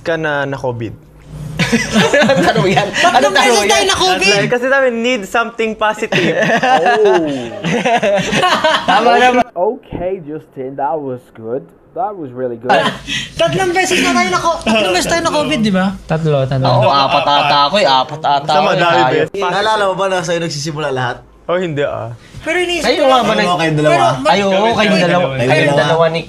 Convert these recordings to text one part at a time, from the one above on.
ka na COVID? Anong tanong yan? Anong tanong yan? na COVID? Kasi sabi, need something positive. Tama naman. Okay, Justin, that was good. That was really good. Tatlong beses tayo na COVID, di ba? Tatlo. Oo, apat ata ako eh. Apat ata Sa ako eh. madami, Tayo. bes. Naalala mo ba na sa'yo nagsisimula lahat? Oh, hindi ah. Pero iniisip Kayo nga ba Ano kayong dalawa? Kayong dalawa. Kayong dalawa ni...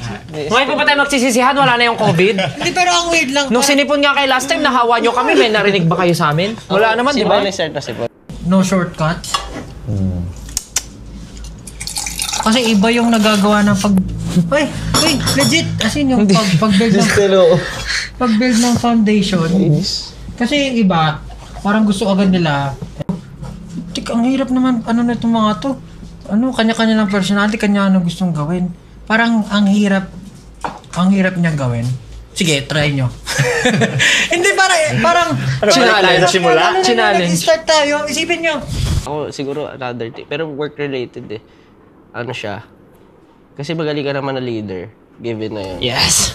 Ngayon pa ba tayo magsisisihan? Wala na yung COVID? Hindi, pero ang weird lang. Nung sinipon nga kayo last time, nahawa nyo kami. May narinig ba kayo sa amin? Wala naman, di ba? Si Bonnie na si Bonnie. No shortcuts. Kasi iba yung nagagawa ng pag... Uy, legit. As in yung pag-build ng foundation. Kasi yung iba, parang gusto agad nila. Ang hirap naman, ano na itong mga to? Kanya-kanya lang personality, kanya ano gustong gawin. Parang ang hirap niyang gawin. Sige, try nyo. Hindi, parang... Challenge. Challenge. Start tayo, isipin nyo. Ako siguro another thing. Pero work-related eh. Ano siya? Kasi magaling ka naman na leader. Given na yun. Yes.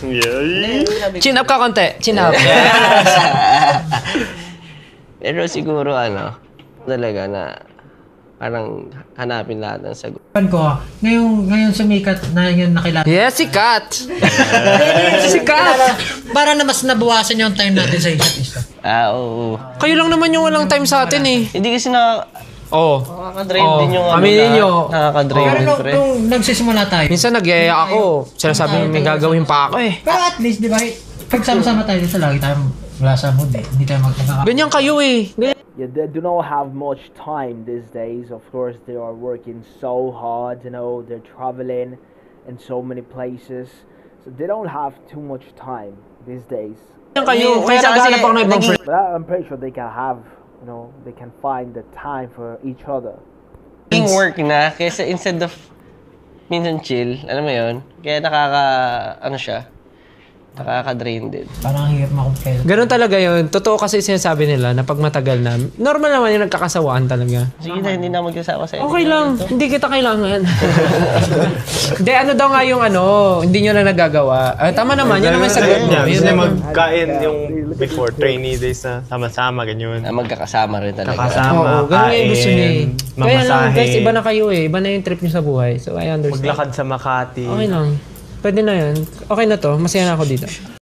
Chin up ka konti. Chin up. Pero siguro talaga na parang hanapin lahat ng sagot. Ko, ngayon sumikat na yun nakilala. Yes, si Kat. Si Kat. Para na mas nabawasan yung time natin sa isa't isa. Oo. Kayo lang naman yung walang time sa atin eh. Hindi kasi Oo. nakaka-drive din yung aminin nyo. Nakaka-drive Pero din, pre. nung nagsisimula tayo, Minsan nagyaya ako. Sinasabi may gagawin pa ako eh. pero at least, di ba, pag sama-sama tayo dito, lagi tayo wala sa mood eh. Hindi tayo magkakaka... Ganyan kayo eh. Yeah, they do not have much time these days. Of course, they are working so hard, they're traveling in so many places. So they don't have too much time these days. Ganyan kayo. Kaya naghahanap ako ng ibang friend. But I'm pretty sure they can have, they can find the time for each other. Yung work na, kaysa instead of minsan chill, alam mo yun? Kaya nakaka-drain din. Parang ang hirap makumpel. Ganun talaga yun. Totoo kasi sinasabi nila na pag matagal na, normal naman yung nagkakasawaan talaga. Sige na, hindi na magkasama sa'yo. Okay lang. Hindi kita kailangan. Hindi, daw nga yung hindi nyo na nagagawa. Tama naman, yun naman sagot mo. Yun Yun na naman. magkain yung before trainee days na sama-sama, ganyan. Magkakasama rin talaga. Kakasama, Oo, ganun yung gusto niya eh. Kaya lang, guys, iba na mamasahe, kayo eh. Iba na yung trip nyo sa buhay. So, I understand. maglakad sa Makati. Okay lang. Pwede na yan. Okay na to. Masaya na ako dito.